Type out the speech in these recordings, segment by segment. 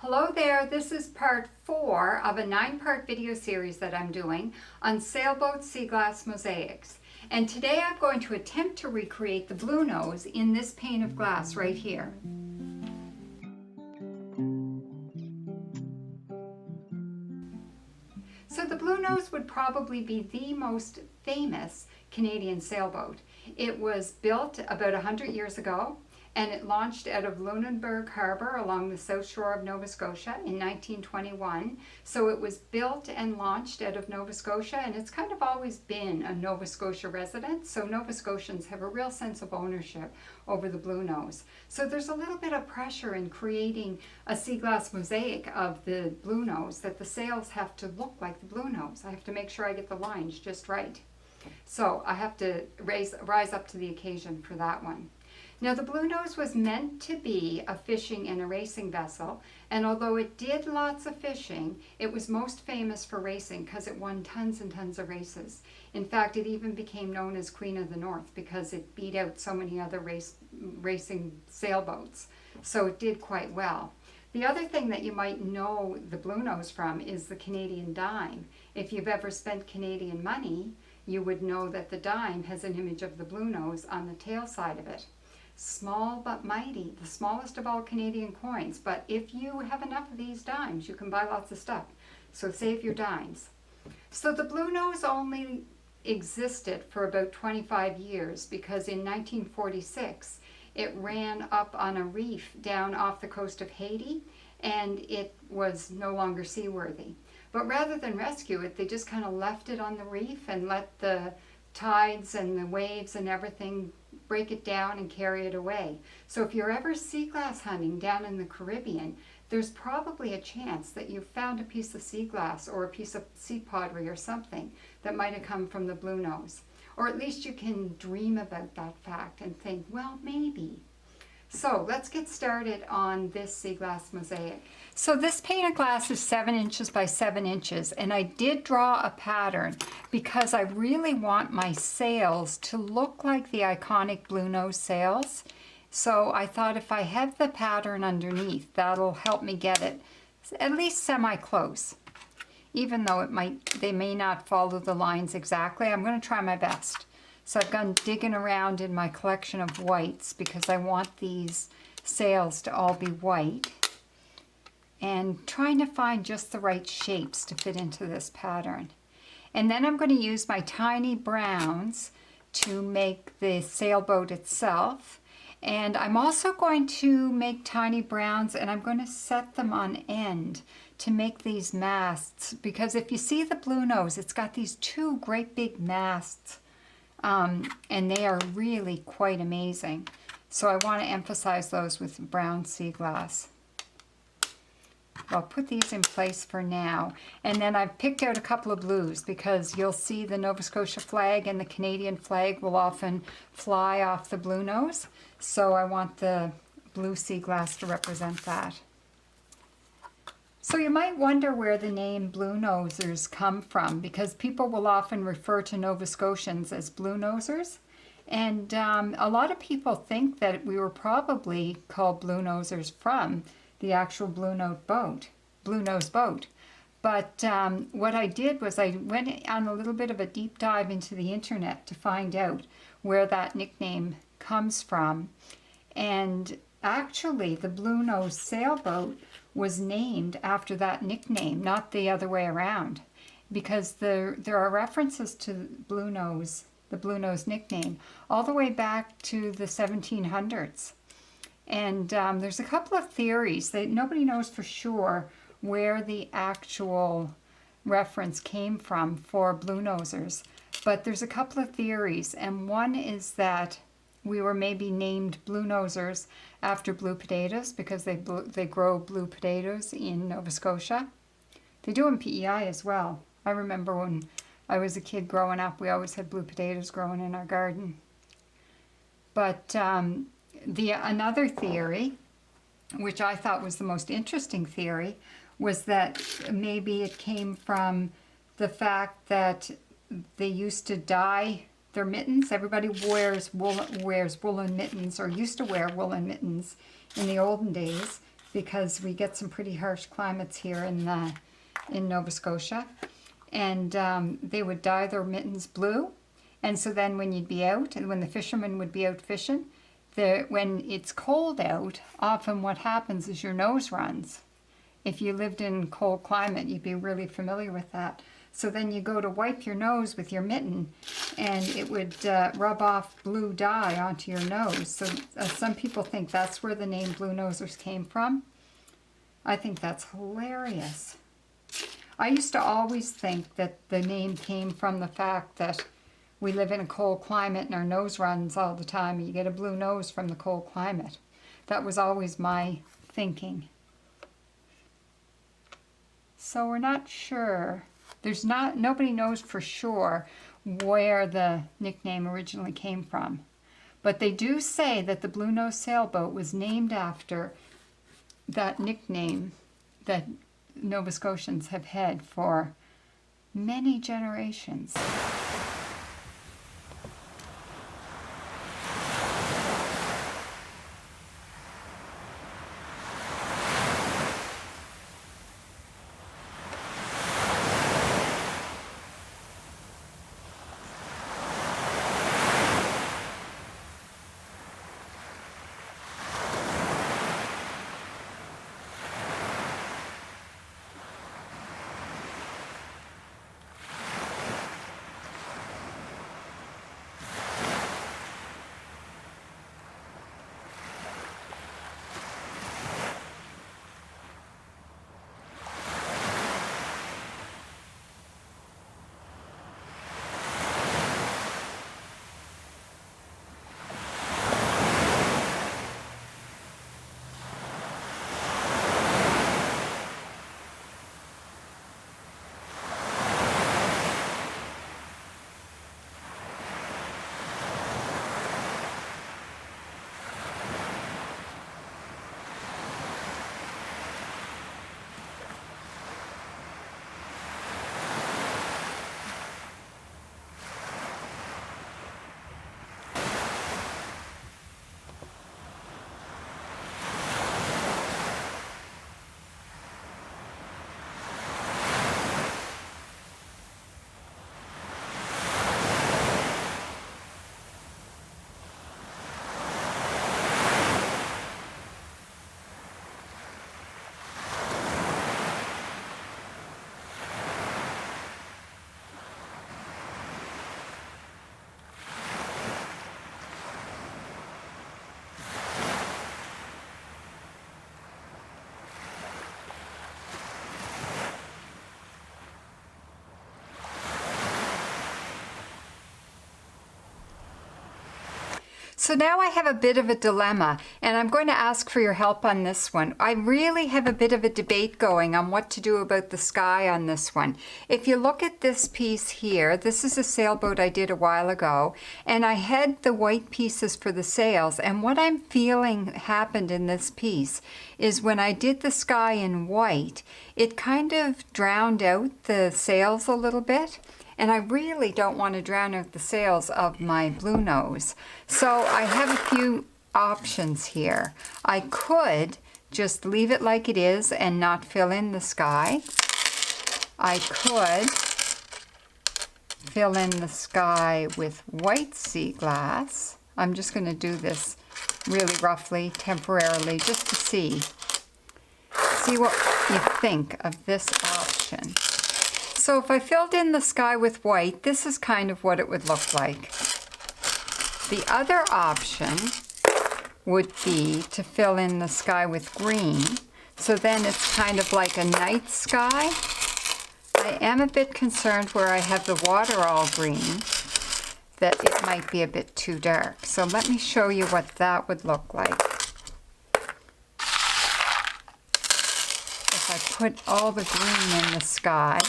Hello there, this is part 4 of a 9-part video series that I'm doing on sailboat sea glass mosaics. And today I'm going to attempt to recreate the Bluenose in this pane of glass right here. So the Bluenose would probably be the most famous Canadian sailboat. It was built about 100 years ago, and it launched out of Lunenburg Harbor along the south shore of Nova Scotia in 1921. So it was built and launched out of Nova Scotia, and it's kind of always been a Nova Scotia resident. So Nova Scotians have a real sense of ownership over the Bluenose. So there's a little bit of pressure in creating a sea glass mosaic of the Bluenose that the sails have to look like the Bluenose. I have to make sure I get the lines just right. So I have to rise up to the occasion for that one. Now the Bluenose was meant to be a fishing and a racing vessel, and although it did lots of fishing, it was most famous for racing because it won tons and tons of races. In fact, it even became known as Queen of the North because it beat out so many other racing sailboats. So it did quite well. The other thing that you might know the Bluenose from is the Canadian dime. If you've ever spent Canadian money, you would know that the dime has an image of the Bluenose on the tail side of it. Small but mighty, the smallest of all Canadian coins. But if you have enough of these dimes, you can buy lots of stuff. So save your dimes. So the Bluenose only existed for about 25 years because in 1946 it ran up on a reef down off the coast of Haiti, and it was no longer seaworthy. But rather than rescue it, they just kind of left it on the reef and let the tides and the waves and everything break it down and carry it away. So if you're ever sea glass hunting down in the Caribbean, there's probably a chance that you've found a piece of sea glass or a piece of sea pottery or something that might have come from the Bluenose. Or at least you can dream about that fact and think, well, maybe. So let's get started on this sea glass mosaic. So this pane of glass is 7 inches by 7 inches, and I did draw a pattern because I really want my sails to look like the iconic Bluenose sails. So I thought if I have the pattern underneath, that'll help me get it at least semi-close. Even though they may not follow the lines exactly, I'm going to try my best. So I've gone digging around in my collection of whites because I want these sails to all be white, and trying to find just the right shapes to fit into this pattern. And then I'm going to use my tiny browns to make the sailboat itself. And I'm also going to make tiny browns, and I'm going to set them on end to make these masts, because if you see the Bluenose, it's got these 2 great big masts. And they are really quite amazing. So I want to emphasize those with brown sea glass. I'll put these in place for now. And then I've picked out a couple of blues because you'll see the Nova Scotia flag and the Canadian flag will often fly off the Bluenose. So I want the blue sea glass to represent that. So you might wonder where the name Bluenosers come from, because people will often refer to Nova Scotians as Bluenosers. And a lot of people think that we were probably called Bluenosers from the actual Bluenose boat. But what I did was I went on a little bit of a deep dive into the internet to find out where that nickname comes from. And actually the Bluenose sailboat was named after that nickname, not the other way around, because there are references to Bluenose, the Bluenose nickname, all the way back to the 1700s. And there's a couple of theories that nobody knows for sure where the actual reference came from for Bluenosers, but there's a couple of theories, and one is that we were maybe named Bluenosers after blue potatoes because they grow blue potatoes in Nova Scotia. They do in PEI as well. I remember when I was a kid growing up, we always had blue potatoes growing in our garden. But another theory, which I thought was the most interesting theory, was that maybe it came from the fact that they used to dye their mittens. Everybody wears woolen mittens, or used to wear woolen mittens in the olden days, because we get some pretty harsh climates here in Nova Scotia. And they would dye their mittens blue. And so then when you'd be out, and when the fishermen would be out fishing, when it's cold out, often what happens is your nose runs. If you lived in cold climate, you'd be really familiar with that. So then you go to wipe your nose with your mitten, and it would rub off blue dye onto your nose. So some people think that's where the name Bluenosers came from. I think that's hilarious. I used to always think that the name came from the fact that we live in a cold climate and our nose runs all the time, and you get a blue nose from the cold climate. That was always my thinking. So we're not sure. Nobody knows for sure where the nickname originally came from. But they do say that the Bluenose sailboat was named after that nickname that Nova Scotians have had for many generations. So now I have a bit of a dilemma, and I'm going to ask for your help on this one. I really have a bit of a debate going on what to do about the sky on this one. If you look at this piece here, this is a sailboat I did a while ago, and I had the white pieces for the sails, and what I'm feeling happened in this piece is when I did the sky in white, it kind of drowned out the sails a little bit. And I really don't want to drown out the sails of my Bluenose. So I have a few options here. I could just leave it like it is and not fill in the sky. I could fill in the sky with white sea glass. I'm just going to do this really roughly, temporarily, just to see what you think of this option. So if I filled in the sky with white, this is kind of what it would look like. The other option would be to fill in the sky with green. So then it's kind of like a night sky. I am a bit concerned where I have the water all green that it might be a bit too dark. So let me show you what that would look like. If I put all the green in the sky.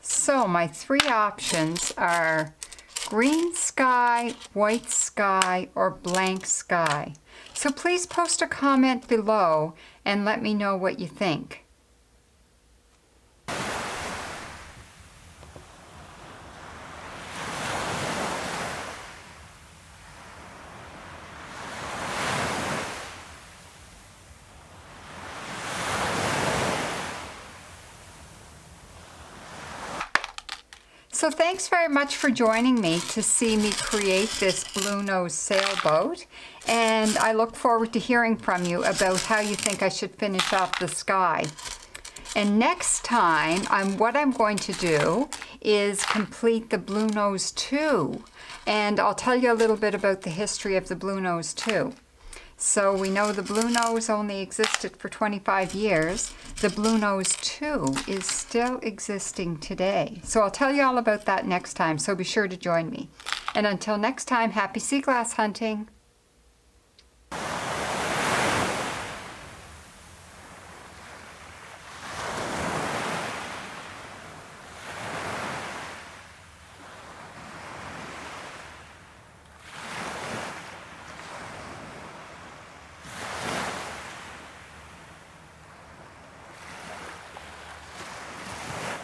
So my three options are green sky, white sky, or blank sky. So please post a comment below and let me know what you think. So thanks very much for joining me to see me create this Bluenose sailboat, and I look forward to hearing from you about how you think I should finish off the sky. And next time, what I'm going to do is complete the Bluenose 2, and I'll tell you a little bit about the history of the Bluenose 2. So we know the Bluenose only existed for 25 years. The Bluenose 2 is still existing today. So I'll tell you all about that next time, so be sure to join me. And until next time, happy sea glass hunting!